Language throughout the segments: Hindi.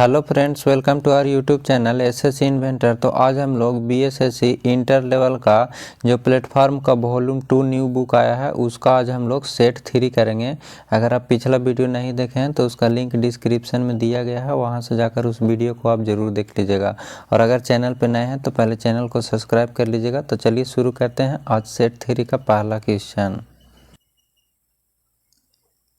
Hello friends, welcome to our YouTube channel SSC inventor. तो आज हम लोग बीएसएससी इंटर लेवल का जो प्लेटफॉर्म का वॉल्यूम 2 न्यू बुक आया है उसका आज हम लोग सेट 3 करेंगे। अगर आप पिछला वीडियो नहीं देखे हैं तो उसका लिंक डिस्क्रिप्शन में दिया गया है, वहां से जाकर उस वीडियो को आप ज़रूर देख लीजिएगा। और अगर चैनल पर नए हैं तो पहले चैनल को सब्सक्राइब कर लीजिएगा। तो चलिए शुरू करते हैं आज सेट 3 का पहला क्वेश्चन।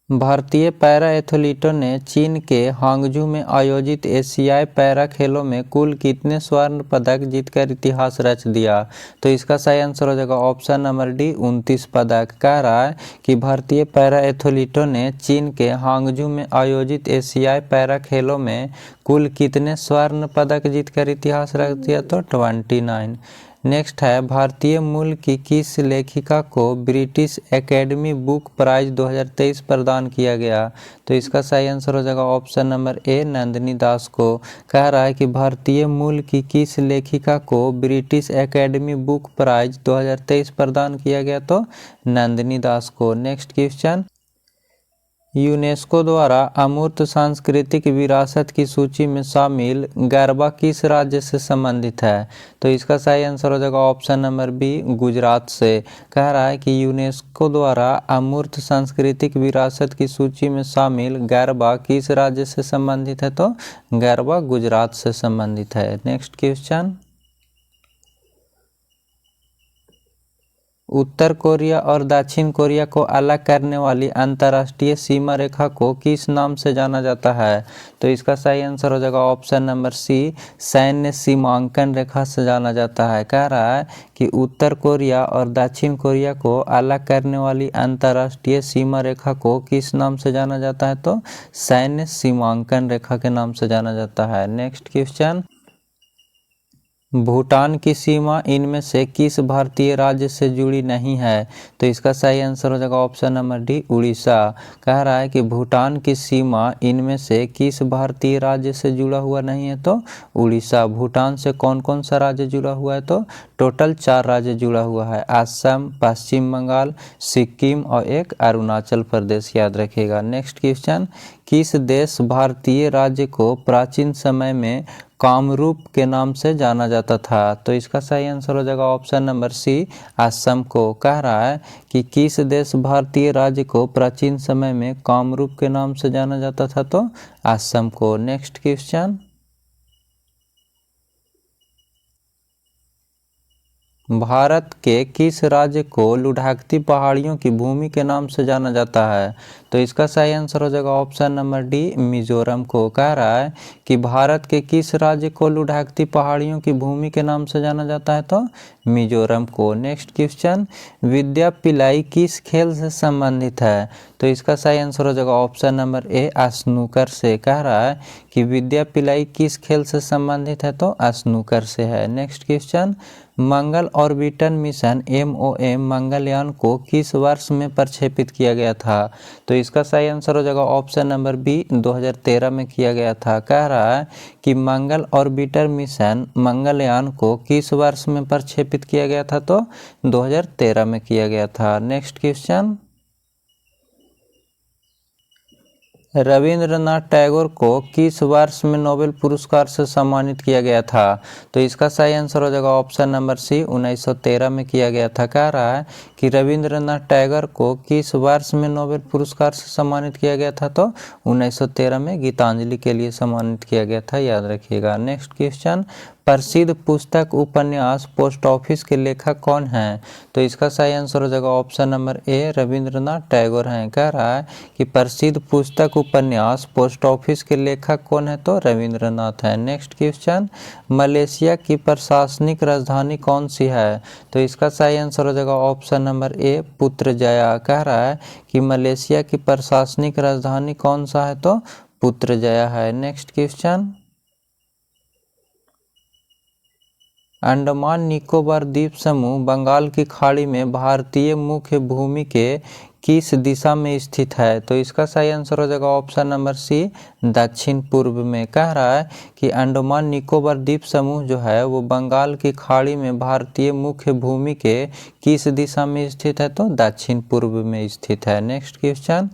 भारतीय पैरा एथलीटों ने चीन के हांगझू में आयोजित एशियाई पैरा खेलों में कुल कितने स्वर्ण पदक जीतकर इतिहास रच दिया? तो इसका सही आंसर हो जाएगा ऑप्शन नंबर डी, 29 पदक। कह रहा है कि भारतीय पैरा एथलीटों ने चीन के हांगझू में आयोजित एशियाई पैरा खेलों में कुल कितने स्वर्ण पदक जीतकर इतिहास रच दिया? तो 29। नेक्स्ट है, भारतीय मूल की किस लेखिका को ब्रिटिश एकेडमी बुक प्राइज 2023 प्रदान किया गया? तो इसका सही आंसर हो जाएगा ऑप्शन नंबर ए, नंदिनी दास को। कह रहा है कि भारतीय मूल की किस लेखिका को ब्रिटिश एकेडमी बुक प्राइज 2023 प्रदान किया गया? तो नंदिनी दास को। नेक्स्ट क्वेश्चन, यूनेस्को द्वारा अमूर्त सांस्कृतिक विरासत की सूची में शामिल गरबा किस राज्य से संबंधित है? तो इसका सही आंसर हो जाएगा ऑप्शन नंबर बी, गुजरात से। कह रहा है कि यूनेस्को द्वारा अमूर्त सांस्कृतिक विरासत की सूची में शामिल गरबा किस राज्य से संबंधित है? तो गरबा गुजरात से संबंधित है। नेक्स्ट क्वेश्चन, उत्तर कोरिया और दक्षिण कोरिया को अलग करने वाली अंतर्राष्ट्रीय सीमा रेखा को किस नाम से जाना जाता है? तो इसका सही आंसर हो जाएगा ऑप्शन नंबर सी, सैन्य सीमांकन रेखा से जाना जाता है। कह रहा है कि उत्तर कोरिया और दक्षिण कोरिया को अलग करने वाली अंतर्राष्ट्रीय सीमा रेखा को किस नाम से जाना जाता है? तो सैन्य सीमांकन रेखा के नाम से जाना जाता है। नेक्स्ट क्वेश्चन, भूटान की सीमा इनमें से किस भारतीय राज्य से जुड़ी नहीं है? तो इसका सही आंसर हो जाएगा ऑप्शन नंबर डी, उड़ीसा। कह रहा है कि भूटान की सीमा इनमें से किस भारतीय राज्य से जुड़ा हुआ नहीं है? तो उड़ीसा। भूटान से कौन कौन सा राज्य जुड़ा हुआ है? तो टोटल 4 राज्य जुड़ा हुआ है, असम, पश्चिम बंगाल, सिक्किम और एक अरुणाचल प्रदेश, याद रखिएगा। नेक्स्ट क्वेश्चन, किस देश भारतीय राज्य को प्राचीन समय में कामरूप के नाम से जाना जाता था? तो इसका सही आंसर हो जाएगा ऑप्शन नंबर सी, असम को। कह रहा है कि किस देश भारतीय राज्य को प्राचीन समय में कामरूप के नाम से जाना जाता था? तो असम को। नेक्स्ट क्वेश्चन, भारत के किस राज्य को लुढ़कती पहाड़ियों की भूमि के नाम से जाना जाता है? तो इसका सही आंसर हो जाएगा ऑप्शन नंबर डी, मिजोरम को। कह रहा है कि भारत के किस राज्य को लुढ़कती पहाड़ियों की भूमि के नाम से जाना जाता है? तो मिजोरम को। नेक्स्ट क्वेश्चन, विद्या पिलाई किस खेल से संबंधित है? तो इसका सही आंसर हो जाएगा ऑप्शन नंबर ए, स्नूकर से। कह रहा है कि विद्या पिलाई किस खेल से संबंधित है? तो स्नूकर से है। नेक्स्ट क्वेश्चन, मंगल ऑर्बिटर मिशन MOM मंगलयान को किस वर्ष में प्रक्षेपित किया गया था? तो इसका सही आंसर हो जाएगा ऑप्शन नंबर बी, 2013 में किया गया था। कह रहा है कि मंगल ऑर्बिटर मिशन मंगलयान को किस वर्ष में प्रक्षेपित किया गया था? तो 2013 में किया गया था। नेक्स्ट क्वेश्चन, रविंद्रनाथ टैगोर को किस वर्ष में नोबेल पुरस्कार से सम्मानित किया गया था? तो इसका सही आंसर हो जाएगा ऑप्शन नंबर सी, 1913 में किया गया था। कह रहा है कि रविंद्रनाथ टैगोर को किस वर्ष में नोबेल पुरस्कार से सम्मानित किया गया था? तो 1913 में गीतांजलि के लिए सम्मानित किया गया था, याद रखिएगा। नेक्स्ट क्वेश्चन, प्रसिद्ध पुस्तक उपन्यास पोस्ट ऑफिस के लेखक कौन हैं? तो इसका सही आंसर हो जाएगा option number A, Rabindranath Tagore हैं। कह रहा है कि प्रसिद्ध पुस्तक उपन्यास पोस्ट ऑफिस के लेखक कौन है? तो रविंद्रनाथ हैं। नेक्स्ट क्वेश्चन, मलेशिया की प्रशासनिक राजधानी कौन सी है? तो इसका सही आंसर हो जाएगा ऑप्शन नंबर ए, पुत्रजया। कह रहा है कि मलेशिया की प्रशासनिक राजधानी कौन सा है? तो पुत्रजया है। नेक्स्ट क्वेश्चन, अंडमान निकोबार द्वीप समूह बंगाल की खाड़ी में भारतीय मुख्य भूमि के किस दिशा में स्थित है? तो इसका सही आंसर हो जाएगा ऑप्शन नंबर सी, दक्षिण पूर्व में। कह रहा है कि अंडमान निकोबार द्वीप समूह जो है वो बंगाल की खाड़ी में भारतीय मुख्य भूमि के किस दिशा में स्थित है? तो दक्षिण पूर्व में स्थित है। नेक्स्ट क्वेश्चन,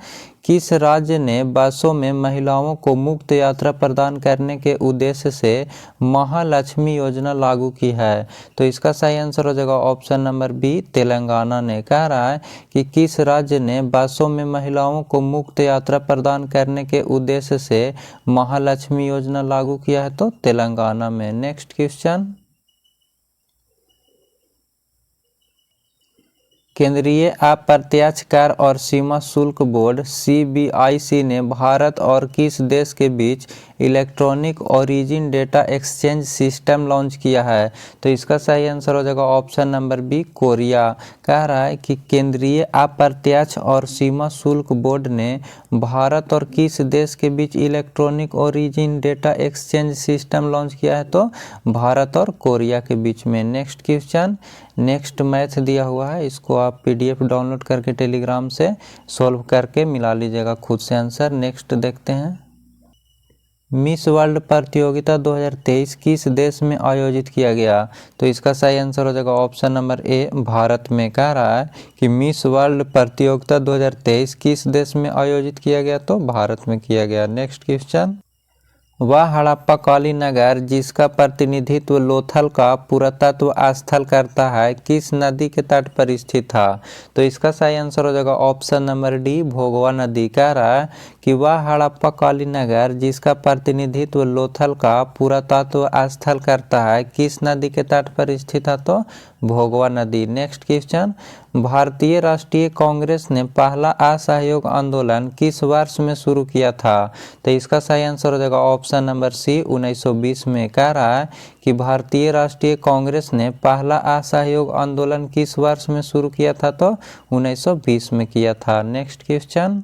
किस राज्य ने बसों में महिलाओं को मुफ्त यात्रा प्रदान करने के उद्देश्य से महालक्ष्मी योजना लागू की है? तो इसका सही आंसर हो जाएगा ऑप्शन नंबर बी, तेलंगाना ने। कह रहा है कि किस राज्य ने बसों में महिलाओं को मुफ्त यात्रा प्रदान करने के उद्देश्य से महालक्ष्मी योजना लागू किया है? तो तेलंगाना में। नेक्स्ट क्वेश्चन, केंद्रीय अप्रत्यक्ष कर और सीमा शुल्क बोर्ड सीबीआईसी ने भारत और किस देश के बीच electronic origin data exchange system launch किया है? तो इसका सही आंसर हो जाएगा ऑप्शन नंबर बी, कोरिया। कह रहा है कि केंद्रीय अप्रत्यक्ष और सीमा शुल्क बोर्ड ने भारत और किस देश के बीच electronic origin data exchange system launch किया है? तो भारत और कोरिया के बीच में। नेक्स्ट क्वेश्चन, नेक्स्ट मैथ दिया हुआ है, इसको आप पीडीएफ डाउनलोड करके टेलीग्राम से सॉल्व करके मिला लीजिएगा खुद से आंसर। नेक्स्ट देखते हैं, मिस वर्ल्ड प्रतियोगिता 2023 किस देश में आयोजित किया गया? तो इसका सही आंसर हो जाएगा ऑप्शन नंबर ए, भारत में। कह रहा है कि मिस वर्ल्ड प्रतियोगिता 2023 किस देश में आयोजित किया गया? तो भारत में किया गया। नेक्स्ट क्वेश्चन, वह हड़प्पा कालीन नगर जिसका प्रतिनिधित्व लोथल का पुरातत्व स्थल करता है किस नदी के तट पर स्थित था? तो इसका सही आंसर हो जाएगा ऑप्शन नंबर डी, भोगवा नदी। कह रहा है कि वह हड़प्पा कालीन नगर जिसका प्रतिनिधित्व लोथल का पुरातत्व स्थल करता है किस नदी के तट पर स्थित है? तो भोगवा नदी। नेक्स्ट क्वेश्चन, भारतीय राष्ट्रीय कांग्रेस ने पहला असहयोग आंदोलन किस वर्ष में शुरू किया था? तो इसका सही आंसर हो जाएगा ऑप्शन नंबर सी, 1920 में। कह रहा है कि भारतीय राष्ट्रीय कांग्रेस ने पहला असहयोग आंदोलन किस वर्ष में शुरू किया था? तो 1920 में किया था। नेक्स्ट क्वेश्चन,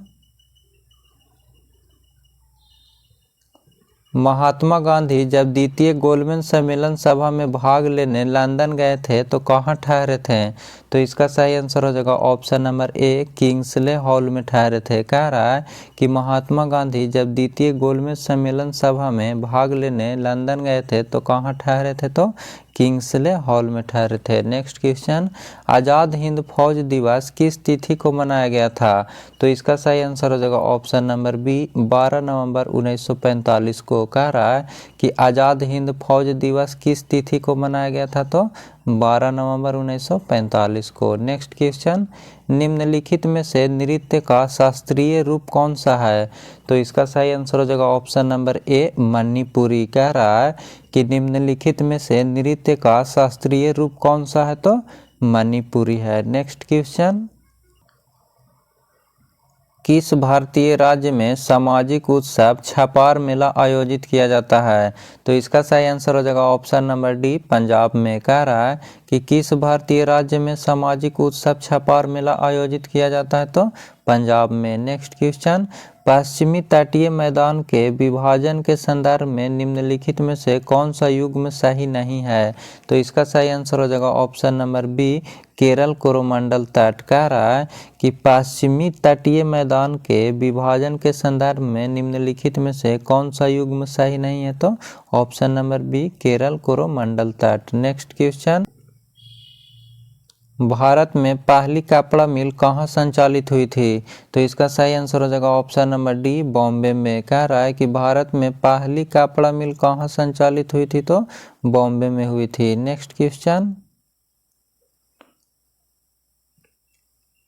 महात्मा गांधी जब द्वितीय गोलमेज सम्मेलन सभा में भाग लेने लंदन गए थे तो कहाँ ठहरे थे? तो इसका सही आंसर हो जाएगा option number A, Kingsley hall में ठहरे थे। कह रहा है कि महात्मा गांधी जब द्वितीय गोलमेज सम्मेलन सभा में भाग लेने लंदन गए थे तो कहाँ ठहरे थे? तो किंग्सले हॉल में ठहरे थे। नेक्स्ट क्वेश्चन, आज़ाद हिंद फौज दिवस किस तिथि को मनाया गया था? तो इसका सही आंसर हो जाएगा ऑप्शन नंबर बी, 12 नवंबर 1945 को। कह रहा है कि आज़ाद हिंद फौज दिवस किस तिथि को मनाया गया था? तो 12 नवंबर 1945 को। नेक्स्ट क्वेश्चन, निम्नलिखित में से नृत्य का शास्त्रीय रूप कौन सा है? तो इसका सही आंसर हो जाएगा ऑप्शन नंबर ए, मणिपुरी। कह रहा है कि निम्नलिखित में से नृत्य का शास्त्रीय रूप कौन सा है? तो मणिपुरी है। नेक्स्ट क्वेश्चन, किस भारतीय राज्य में सामाजिक उत्सव छपार मेला आयोजित किया जाता है? तो इसका सही आंसर हो जाएगा ऑप्शन नंबर डी, पंजाब में। कह रहा है कि किस भारतीय राज्य में सामाजिक उत्सव छपार मेला आयोजित किया जाता है? तो पंजाब में। नेक्स्ट क्वेश्चन, पश्चिमी तटीय मैदान के विभाजन के संदर्भ में निम्नलिखित में से कौन सा युग्म सही नहीं है? तो इसका सही आंसर हो जाएगा option number B, Kerala Coromandel तट। कह रहा है कि पश्चिमी तटीय मैदान के विभाजन के संदर्भ में निम्नलिखित में से कौन सा युग्म सही नहीं है? तो option number B, Kerala Coromandel तट। नेक्स्ट क्वेश्चन, भारत में पहली कपड़ा मिल कहाँ संचालित हुई थी? तो इसका सही आंसर हो जाएगा ऑप्शन नंबर डी, बॉम्बे में। कह रहा है कि भारत में पहली कपड़ा मिल कहाँ संचालित हुई थी? तो बॉम्बे में हुई थी। नेक्स्ट क्वेश्चन,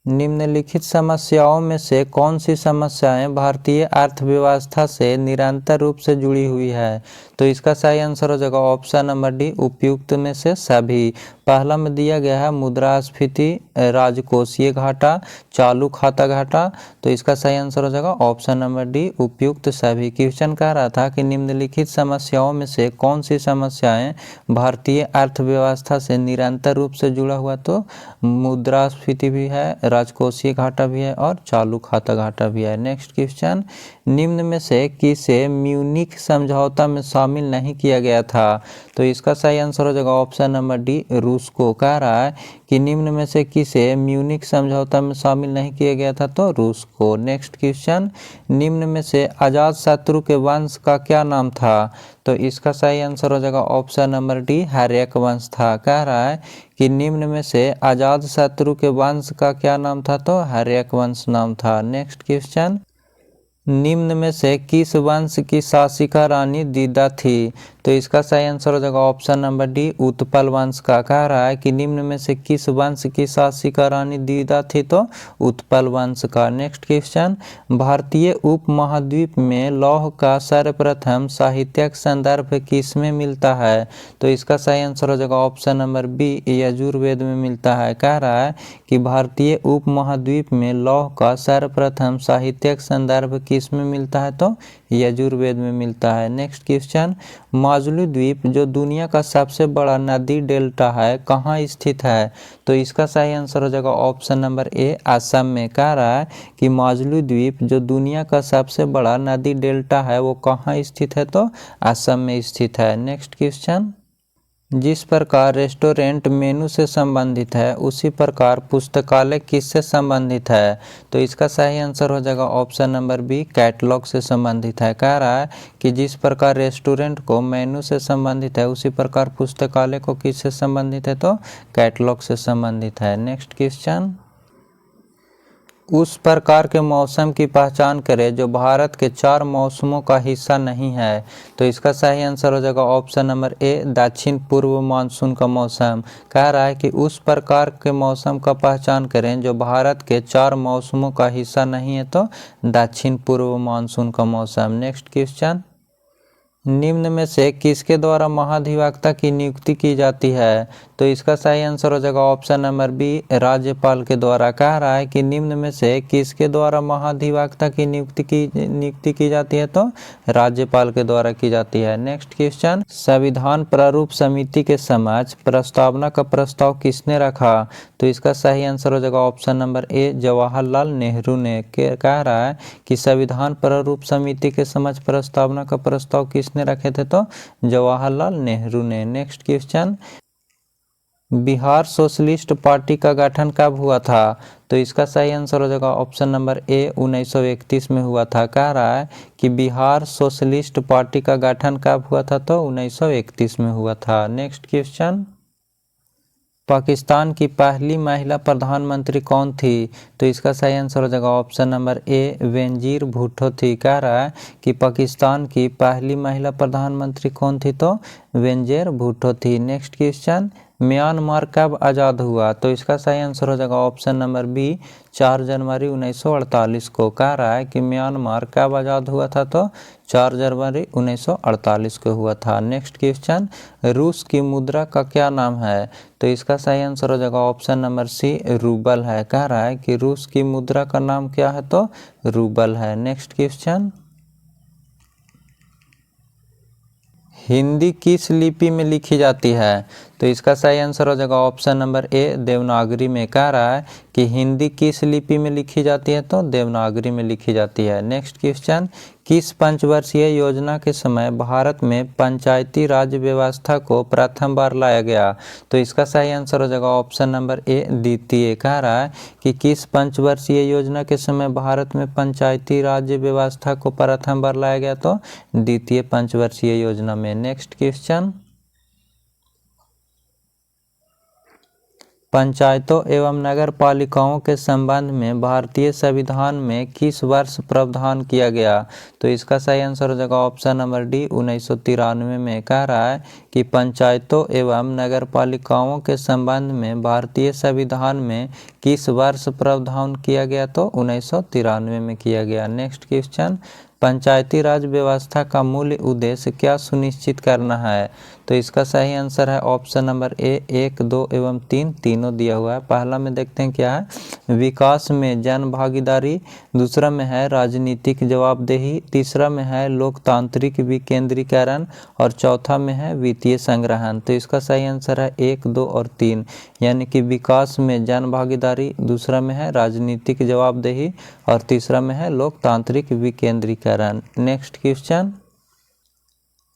निम्नलिखित समस्याओं में से कौन सी समस्याएं भारतीय अर्थव्यवस्था से निरंतर रूप से जुड़ी हुई है? तो इसका सही आंसर हो जाएगा ऑप्शन नंबर डी, उपयुक्त में से सभी। पहला में दिया गया है मुद्रास्फीति, राजकोषीय घाटा, चालू खाता घाटा। तो इसका सही आंसर हो जाएगा ऑप्शन नंबर डी, उपयुक्त सभी। क्वेश्चन कह रहा था कि निम्नलिखित समस्याओं में से कौन सी समस्याएं भारतीय अर्थव्यवस्था से निरंतर रूप से जुड़ा हुआ? तो मुद्रास्फीति भी है, राजकोषीय घाटा भी है और चालू खाता घाटा भी है। नेक्स्ट क्वेश्चन, निम्न में से किसे म्यूनिख समझौता में शामिल नहीं किया गया था? तो इसका सही आंसर हो जाएगा ऑप्शन नंबर डी, रूस को। कह रहा है कि निम्न में से किसे म्यूनिख समझौता में शामिल नहीं किया गया था? तो रूस को। नेक्स्ट क्वेश्चन, निम्न में से अजातशत्रु के वंश का क्या नाम था? तो इसका सही आंसर हो जाएगा ऑप्शन नंबर डी, हर्यक वंश था। कह रहा है कि निम्न में से अजातशत्रु के वंश का क्या नाम था? तो हर्यक वंश नाम था। नेक्स्ट क्वेश्चन, निम्न में से किस वंश की शासिका रानी दीदा थी? तो इसका सही आंसर हो जाएगा ऑप्शन नंबर डी, उत्पल वंश का। कह रहा है कि निम्न में से किस वंश की शासिका रानी दीदा थी? तो उत्पल वंश का। नेक्स्ट क्वेश्चन, भारतीय उपमहाद्वीप में लौह का सर्वप्रथम साहित्यिक संदर्भ किसमें मिलता है? तो इसका सही आंसर हो जाएगा ऑप्शन नंबर बी, यजुर्वेद में मिलता है। कह रहा है कि भारतीय उपमहाद्वीप में लौह का सर्वप्रथम साहित्यिक संदर्भ किसमें मिलता है? तो यजुर्वेद में मिलता है। नेक्स्ट क्वेश्चन, माजुली द्वीप जो दुनिया का सबसे बड़ा नदी डेल्टा है कहाँ स्थित है? तो इसका सही आंसर हो जाएगा ऑप्शन नंबर ए, असम में। कह रहा है कि माजुली द्वीप जो दुनिया का सबसे बड़ा नदी डेल्टा है वो कहाँ स्थित है? तो असम में स्थित है। नेक्स्ट क्वेश्चन, जिस प्रकार रेस्टोरेंट मेनू से संबंधित है उसी प्रकार पुस्तकालय किससे संबंधित है? तो इसका सही आंसर हो जाएगा ऑप्शन नंबर बी, कैटलॉग से संबंधित है। कह रहा है कि जिस प्रकार रेस्टोरेंट को मेनू से संबंधित है उसी प्रकार पुस्तकालय को किससे संबंधित है? तो कैटलॉग से संबंधित है। नेक्स्ट क्वेश्चन, उस प्रकार के मौसम की पहचान करें जो भारत के 4 मौसमों का हिस्सा नहीं है। तो इसका सही आंसर हो जाएगा ऑप्शन नंबर ए, दक्षिण पूर्व मानसून का मौसम। कह रहा है कि उस प्रकार के मौसम का पहचान करें जो भारत के 4 मौसमों का हिस्सा नहीं है। तो दक्षिण पूर्व मानसून का मौसम। नेक्स्ट क्वेश्चन, निम्न में से किसके द्वारा महाधिवक्ता की नियुक्ति की जाती है? तो इसका सही आंसर हो जाएगा ऑप्शन नंबर बी, राज्यपाल के द्वारा। कह रहा है कि निम्न में से किसके द्वारा महाधिवक्ता की नियुक्ति की जाती है? तो राज्यपाल के द्वारा की जाती है। नेक्स्ट क्वेश्चन, संविधान प्रारूप समिति के समक्ष प्रस्तावना का प्रस्ताव किसने रखा? तो इसका सही आंसर हो जाएगा option number A, Jawaharlal Nehru ने। कह रहा है कि संविधान प्रारूप समिति के समक्ष प्रस्तावना का प्रस्ताव किसने रखे थे? तो जवाहरलाल नेहरू ने। Next question, Bihar socialist party का गठन कब हुआ था? तो इसका सही आंसर हो जाएगा ऑप्शन नंबर ए, 1931 में हुआ था। कह रहा है कि बिहार सोशलिस्ट पार्टी का गठन कब हुआ था? तो 1931 में हुआ था। नेक्स्ट क्वेश्चन, पाकिस्तान की पहली महिला प्रधानमंत्री कौन थी? तो इसका सही आंसर हो जाएगा option number A, Benazir Bhutto थी। कह रहा है कि पाकिस्तान की पहली महिला प्रधानमंत्री कौन थी? तो बेनजीर भुट्टो थी। नेक्स्ट क्वेश्चन, म्यांमार कब आज़ाद हुआ? तो इसका सही आंसर हो जाएगा ऑप्शन नंबर बी, 4 जनवरी 1948 को। कह रहा है कि म्यांमार कब आज़ाद हुआ था? तो 4 जनवरी 1948 को हुआ था। नेक्स्ट क्वेश्चन, रूस की मुद्रा का क्या नाम है? तो इसका सही आंसर हो जाएगा ऑप्शन नंबर सी, रूबल है। कह रहा है कि रूस की मुद्रा का नाम क्या है? तो रूबल है। नेक्स्ट क्वेश्चन, हिंदी किस लिपि में लिखी जाती है? तो इसका सही आंसर हो जाएगा ऑप्शन नंबर ए, देवनागरी में। कह रहा है कि हिंदी किस लिपि में लिखी जाती है? तो देवनागरी में लिखी जाती है। नेक्स्ट क्वेश्चन, किस पंचवर्षीय योजना के समय भारत में पंचायती राज व्यवस्था को प्रथम बार लाया गया? तो इसका सही आंसर हो जाएगा ऑप्शन नंबर ए, द्वितीय। कह रहा है कि किस पंचवर्षीय योजना के समय भारत में पंचायती राज व्यवस्था को प्रथम बार लाया गया? तो द्वितीय पंचवर्षीय योजना में। नेक्स्ट क्वेश्चन, पंचायतों एवं नगर पालिकाओं के संबंध में भारतीय संविधान में किस वर्ष प्रावधान किया गया? तो इसका सही आंसर हो जाएगा ऑप्शन नंबर डी, 1993 में। कह रहा है कि पंचायतों एवं नगर पालिकाओं के संबंध में भारतीय संविधान में किस वर्ष प्रावधान किया गया? तो 1993 में किया गया। नेक्स्ट क्वेश्चन, पंचायती राज व्यवस्था का मूल उद्देश्य क्या सुनिश्चित करना है? तो इसका सही आंसर है ऑप्शन नंबर ए, 1, 2 एवं 3 तीनों दिया हुआ है। पहला में देखते हैं क्या है, विकास में जन भागीदारी। दूसरा में है राजनीतिक जवाबदेही। तीसरा में है लोकतांत्रिक विकेंद्रीकरण और चौथा में है वित्तीय संग्रहण। तो इसका सही आंसर है 1, 2 और 3, यानी कि विकास में जन भागीदारी, दूसरा में है राजनीतिक जवाबदेही और तीसरा में है लोकतांत्रिक विकेंद्रीकरण। नेक्स्ट क्वेश्चन,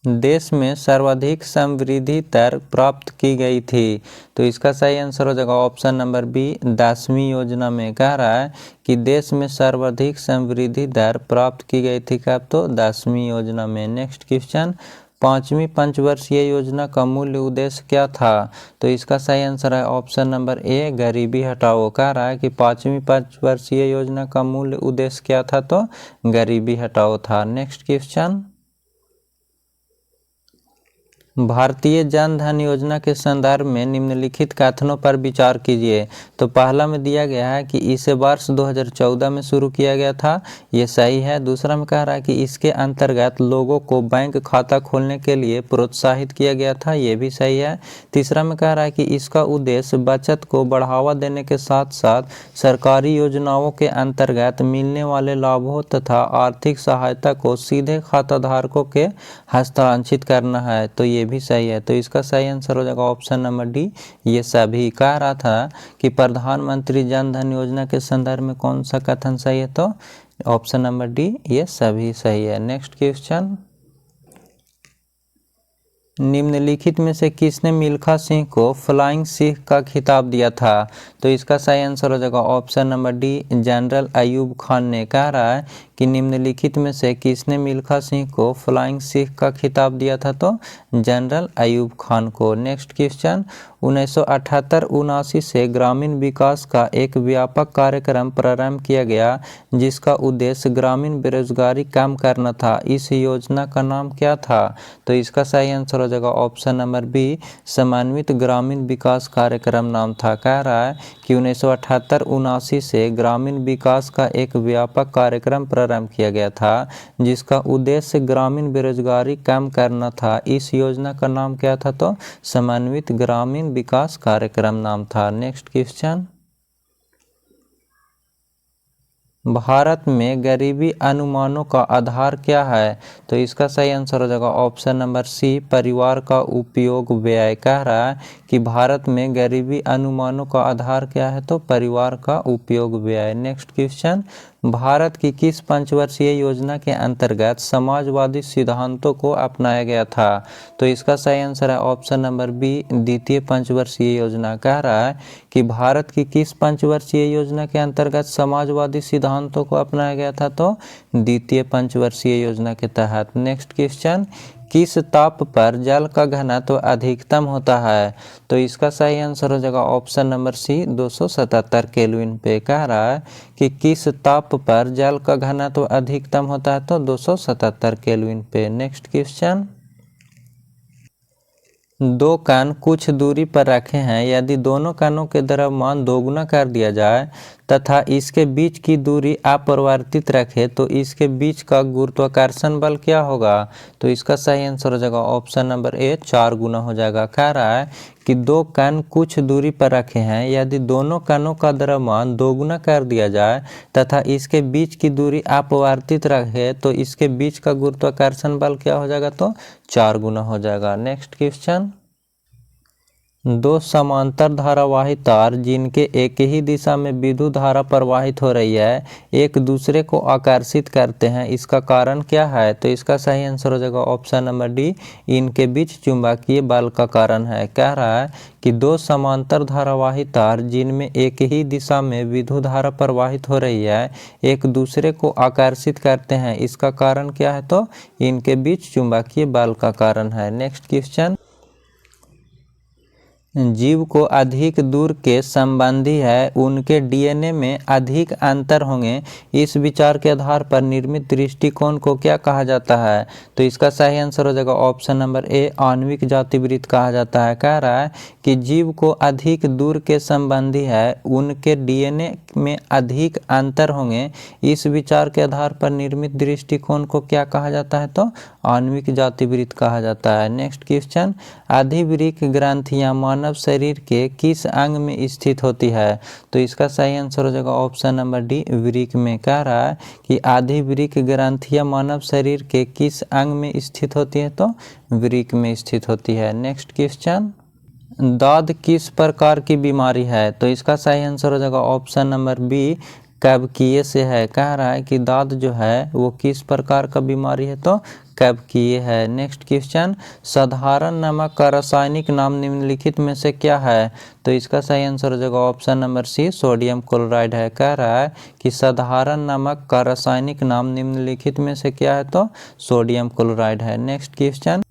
देश में सर्वाधिक समृद्धि दर प्राप्त की गई थी। तो इसका सही आंसर हो जाएगा ऑप्शन नंबर बी, 10वीं योजना में। कह रहा है कि देश में सर्वाधिक समृद्धि दर प्राप्त की गई थी कब? तो 10वीं योजना में। नेक्स्ट क्वेश्चन, पाँचवीं पंचवर्षीय योजना का मूल उद्देश्य क्या था? तो इसका सही आंसर है ऑप्शन नंबर ए, गरीबी हटाओ। कह रहा है कि पाँचवीं पंचवर्षीय योजना का मूल उद्देश्य क्या था? तो गरीबी हटाओ था। नेक्स्ट क्वेश्चन, भारतीय जन धन योजना के संदर्भ में निम्नलिखित कथनों पर विचार कीजिए। तो पहला में दिया गया है कि इसे वर्ष 2014 में शुरू किया गया था, ये सही है। दूसरा में कह रहा है कि इसके अंतर्गत लोगों को बैंक खाता खोलने के लिए प्रोत्साहित किया गया था, ये भी सही है। तीसरा में कह रहा है कि इसका उद्देश्य बचत को बढ़ावा देने के साथ साथ सरकारी योजनाओं के अंतर्गत मिलने वाले लाभों तथा आर्थिक सहायता को सीधे खाताधारकों के हस्तांतरित करना है, तो ये भी सही है। तो इसका सही आंसर हो जाएगा ऑप्शन नंबर डी, ये सभी। कह रहा था कि प्रधानमंत्री जन धन योजना के संदर्भ में कौन सा कथन सही है? तो ऑप्शन नंबर डी, ये सभी सही है। नेक्स्ट क्वेश्चन, निम्नलिखित में से किसने मिल्खा सिंह को फ्लाइंग सिख का खिताब दिया था? तो इसका सही आंसर हो जाएगा option number D, general Ayub Khan ने। कह रहा है कि निम्नलिखित में से किसने मिल्खा सिंह को फ्लाइंग सिख का खिताब दिया था? तो जनरल अयूब खान को। नेक्स्ट क्वेश्चन, 1978-79 से ग्रामीण विकास का एक व्यापक कार्यक्रम प्रारंभ किया गया जिसका उद्देश्य ग्रामीण बेरोजगारी कम करना था, इस योजना का नाम क्या था? तो इसका सही आंसर हो जाएगा ऑप्शन नंबर बी, समन्वित ग्रामीण विकास कार्यक्रम नाम था। कह रहा है कि 1978-79 से ग्रामीण विकास का एक व्यापक कार्यक्रम प्रारंभ किया गया था जिसका उद्देश्य ग्रामीण बेरोजगारी कम करना था, इस योजना का नाम क्या था? तो समन्वित ग्रामीण विकास कार्यक्रम नाम था। नेक्स्ट क्वेश्चन, भारत में गरीबी अनुमानों का आधार क्या है? तो इसका सही आंसर हो जाएगा ऑप्शन नंबर सी, परिवार का उपयोग व्यय। कह रहा है कि भारत में गरीबी अनुमानों का आधार क्या है? तो परिवार का उपयोग व्यय। नेक्स्ट क्वेश्चन, भारत की किस पंचवर्षीय योजना के अंतर्गत समाजवादी सिद्धांतों को अपनाया गया था? तो इसका सही आंसर है ऑप्शन नंबर बी, द्वितीय पंचवर्षीय योजना। कह रहा है कि भारत की किस पंचवर्षीय योजना के अंतर्गत समाजवादी सिद्धांतों को अपनाया गया था? तो द्वितीय पंचवर्षीय योजना के तहत। नेक्स्ट क्वेश्चन, किस ताप पर जल का घनत्व अधिकतम होता है? तो इसका सही आंसर हो जाएगा ऑप्शन नंबर सी, 277 केल्विन पे। कह रहा है कि किस ताप पर जल का घनत्व अधिकतम होता है? तो 277 केल्विन पे। नेक्स्ट क्वेश्चन, दो कण कुछ दूरी पर रखे हैं, यदि दोनों कणों के द्रव्यमान दोगुना कर दिया जाए तथा इसके बीच की दूरी अपरिवर्तित रखे तो इसके बीच का गुरुत्वाकर्षण बल क्या होगा? तो इसका सही आंसर हो जाएगा ऑप्शन नंबर ए, 4 गुना हो जाएगा। कह रहा है कि दो कण कुछ दूरी पर रखे हैं, यदि दोनों कणों का द्रव्यमान दोगुना कर दिया जाए तथा इसके बीच की दूरी अपरिवर्तित रखे तो इसके बीच का गुरुत्वाकर्षण बल क्या हो जाएगा? तो 4 गुना हो जाएगा। नेक्स्ट क्वेश्चन, दो समांतर धारावाही तार जिनके एक ही दिशा में विद्युत धारा प्रवाहित हो रही है एक दूसरे को आकर्षित करते हैं, इसका कारण क्या है? तो इसका सही आंसर हो जाएगा ऑप्शन नंबर डी, इनके बीच चुंबकीय बल का कारण है। कह रहा है कि दो समांतर धारावाही तार जिनमें एक ही दिशा में विद्युत धारा प्रवाहित हो रही है एक दूसरे को आकर्षित करते हैं, इसका कारण क्या है? तो इनके बीच चुंबकीय बल का कारण है। नेक्स्ट क्वेश्चन, जीव को अधिक दूर के संबंधी है उनके डीएनए में अधिक अंतर होंगे, इस विचार के आधार पर निर्मित दृष्टिकोण को क्या कहा जाता है? तो इसका सही आंसर हो जाएगा ऑप्शन नंबर ए, आणविक जातिवृत्त कहा जाता है। कह रहा है कि जीव को अधिक दूर के संबंधी है उनके डीएनए में अधिक अंतर होंगे, इस विचार के आधार पर निर्मित दृष्टिकोण को क्या कहा जाता है? तो आणविक जातिवृत्त कहा जाता है। नेक्स्ट क्वेश्चन, अधिवृक्क ग्रंथियां मानव शरीर के किस अंग में स्थित होती है? तो इसका सही आंसर हो जाएगा ऑप्शन नंबर डी, वृक्क में। कह रहा है कि अधिवृक्क ग्रंथियां मानव शरीर के किस अंग में स्थित होती है? तो वृक्क में स्थित होती है। नेक्स्ट क्वेश्चन, दाद किस प्रकार की बीमारी है? तो इसका सही आंसर हो जाएगा ऑप्शन नंबर बी, कवकीय से है। कह रहा है कि दाद जो है वो किस प्रकार का बीमारी है? तो कवकीय है। नेक्स्ट क्वेश्चन, साधारण नमक का रासायनिक नाम निम्नलिखित में से क्या है? तो इसका सही आंसर हो जाएगा option number C, sodium chloride है। कह रहा है कि साधारण नमक का रासायनिक नाम निम्नलिखित में से क्या है? तो सोडियम क्लोराइड है। नेक्स्ट क्वेश्चन,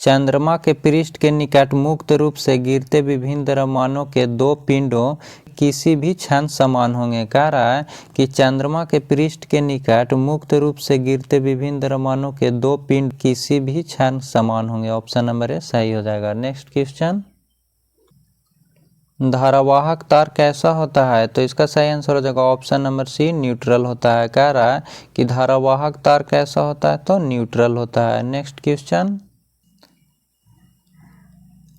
चंद्रमा के पृष्ठ के निकट मुक्त रूप से गिरते विभिन्न द्रव्यमानों के दो पिंडों किसी भी क्षण समान होंगे। कह रहा है कि चंद्रमा के पृष्ठ के निकट मुक्त रूप से गिरते विभिन्न द्रव्यमानों के दो पिंड किसी भी क्षण समान होंगे। ऑप्शन नंबर ए सही हो जाएगा। नेक्स्ट क्वेश्चन, धारावाहक तार कैसा होता है? तो इसका सही आंसर हो जाएगा ऑप्शन नंबर सी, न्यूट्रल होता है। कह रहा है कि धारावाहक तार कैसा होता है? तो न्यूट्रल होता है। नेक्स्ट क्वेश्चन,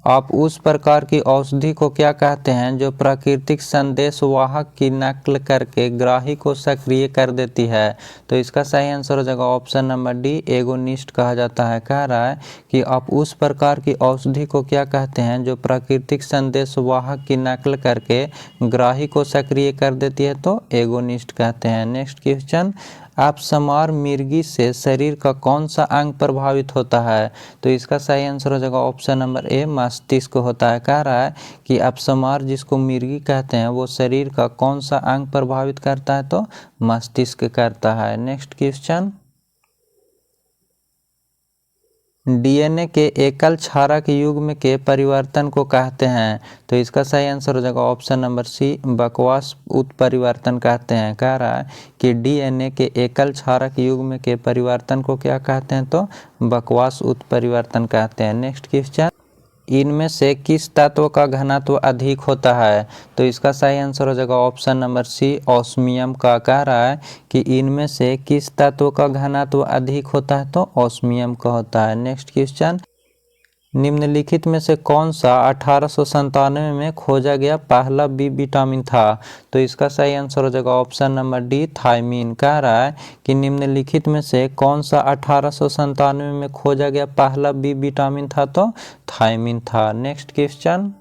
आप उस प्रकार की औषधि को क्या कहते हैं जो प्राकृतिक संदेश वाहक की नकल करके ग्राही को सक्रिय कर देती है? तो इसका सही आंसर हो जाएगा ऑप्शन नंबर डी, एगोनिस्ट कहा जाता है। कह रहा है कि आप उस प्रकार की औषधि को क्या कहते हैं जो प्राकृतिक संदेश वाहक की नकल करके ग्राही को सक्रिय कर देती है? तो एगोनिस्ट कहते हैं। नेक्स्ट क्वेश्चन, अपसमार मिर्गी से शरीर का कौन सा अंग प्रभावित होता है? तो इसका सही आंसर हो जाएगा ऑप्शन नंबर ए, मस्तिष्क होता है। कह रहा है कि अपसमार जिसको मिर्गी कहते हैं वो शरीर का कौन सा अंग प्रभावित करता है? तो मस्तिष्क करता है। नेक्स्ट क्वेश्चन, डीएनए के एकल क्षारक युग्म के परिवर्तन को कहते हैं? तो इसका सही आंसर हो जाएगा ऑप्शन नंबर सी, बकवास उत्परिवर्तन कहते हैं। कह रहा है कि डीएनए के एकल क्षारक युग्म के परिवर्तन को क्या कहते हैं? तो बकवास उत्परिवर्तन कहते हैं। नेक्स्ट क्वेश्चन, इनमें से किस तत्व का घनत्व अधिक होता है? तो इसका सही आंसर हो जाएगा ऑप्शन नंबर सी, ऑस्मियम का। कह रहा है कि इनमें से किस तत्व का घनत्व अधिक होता है? तो ऑस्मियम का होता है। नेक्स्ट क्वेश्चन, निम्नलिखित में से कौन सा 1897 में खोजा गया पहला बी विटामिन था? तो इसका सही आंसर हो जाएगा ऑप्शन नंबर डी, थायमीन। कह रहा है कि निम्नलिखित में से कौन सा 1897 में खोजा गया पहला बी विटामिन था? तो थायमीन था। नेक्स्ट क्वेश्चन,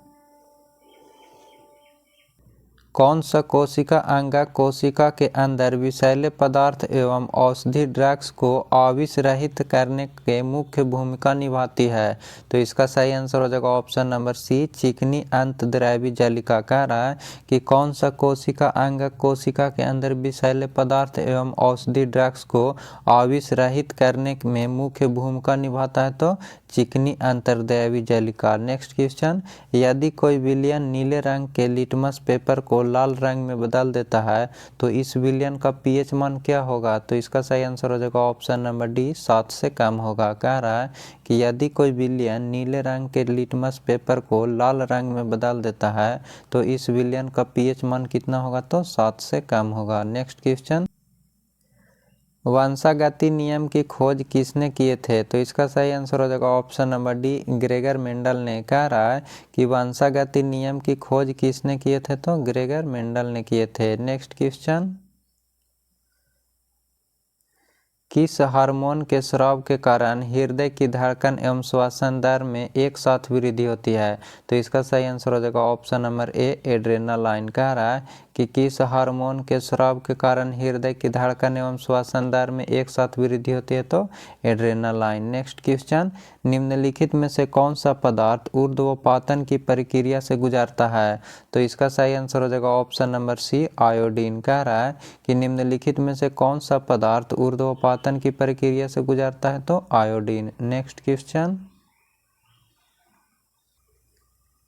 कौन सा कोशिका अंगा कोशिका के अंदर विषैले पदार्थ एवं औषधि ड्रग्स को आविष रहित करने के मुख्य भूमिका निभाती है? तो इसका सही आंसर हो जाएगा ऑप्शन नंबर सी, चिकनी अंतर्द्रव्यी जालिका। कह रहा है कि कौन सा कोशिका अंग कोशिका के अंदर विषैले पदार्थ एवं औषधि ड्रग्स को आविष रहित करने में मुख्य भूमिका निभाता है? तो चिकनी अंतर्द्रव्यी जालिका। नेक्स्ट क्वेश्चन, यदि कोई विलयन नीले रंग के लिटमस पेपर को लाल रंग में बदल देता है तो इस विलयन का पीएच मान क्या होगा? तो इसका सही आंसर हो जाएगा ऑप्शन नंबर डी, 7 से कम होगा। कह रहा है कि यदि कोई विलयन नीले रंग के लिटमस पेपर को लाल रंग में बदल देता है तो इस विलयन का पीएच मान कितना होगा? तो 7 से कम होगा। नेक्स्ट क्वेश्चन, वंशागति नियम की खोज किसने किए थे? तो इसका सही आंसर हो जाएगा option number D, Gregor Mendel ने। कह रहा है कि वंशागति नियम की खोज किसने किए थे? तो ग्रेगर मेंडल ने किए थे। नेक्स्ट क्वेश्चन, किस हार्मोन के स्राव के कारण हृदय की धड़कन एवं श्वसन दर में एक साथ वृद्धि होती है? तो इसका सही आंसर हो जाएगा ऑप्शन नंबर ए, एड्रेनालाइन। कह रहा है कि किस हार्मोन के स्राव के कारण हृदय की धड़कन एवं श्वसन दर में एक साथ वृद्धि होती है? तो एड्रेनालाइन। नेक्स्ट क्वेश्चन, निम्नलिखित में से कौन सा पदार्थ ऊर्ध्वपातन की प्रक्रिया से गुजरता है? तो इसका सही आंसर हो जाएगा ऑप्शन नंबर सी, आयोडीन। कह रहा है कि निम्नलिखित में से कौन सा पदार्थ ऊर्ध्वपातन की प्रक्रिया से गुजरता है? तो आयोडीन। नेक्स्ट क्वेश्चन,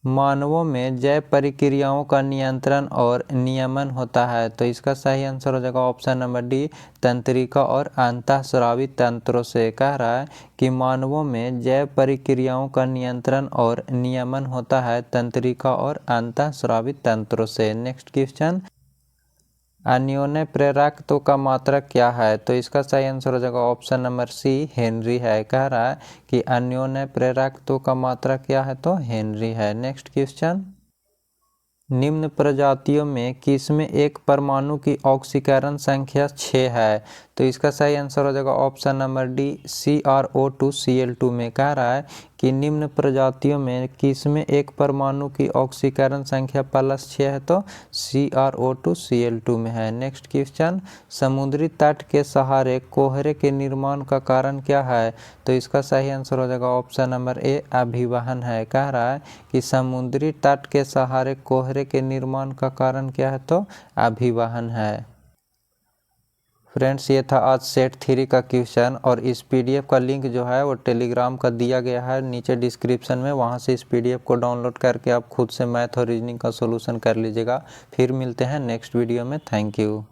मानवों में जैव प्रक्रियाओं का नियंत्रण और नियमन होता है? तो इसका सही आंसर हो जाएगा ऑप्शन नंबर डी, तंत्रिका और अंतःस्रावी तंत्रों से। कह रहा है कि मानवों में जैव प्रक्रियाओं का नियंत्रण और नियमन होता है तंत्रिका और अंतःस्रावी तंत्रों से। नेक्स्ट क्वेश्चन, अन्योन्य प्रेरकत्व का मात्रक क्या है? तो इसका सही आंसर हो जाएगा ऑप्शन नंबर सी, हेनरी है। कह रहा है कि अन्योन्य प्रेरकत्व का मात्रक क्या है? तो हेनरी है। नेक्स्ट क्वेश्चन, निम्न प्रजातियों में किसमें एक परमाणु की ऑक्सीकरण संख्या 6 है? तो इसका सही आंसर हो जाएगा ऑप्शन नंबर डी, CrO2Cl2 में। कह रहा है कि निम्न प्रजातियों में किसमें एक परमाणु की ऑक्सीकरण संख्या +6 है? तो CrO2Cl2 में है। नेक्स्ट क्वेश्चन, समुद्री तट के सहारे कोहरे के निर्माण का कारण क्या है? तो इसका सही आंसर हो जाएगा ऑप्शन नंबर ए, अभिवहन है। कह रहा है कि समुद्री तट के सहारे कोहरे के निर्माण का कारण क्या है? तो अभिवहन है। फ्रेंड्स ये था आज सेट 3 का क्वेश्चन और इस पीडीएफ का लिंक जो है वो टेलीग्राम का दिया गया है नीचे डिस्क्रिप्शन में, वहाँ से इस पीडीएफ को डाउनलोड करके आप खुद से मैथ और रीजनिंग का सॉल्यूशन कर लीजिएगा। फिर मिलते हैं नेक्स्ट वीडियो में। Thank you.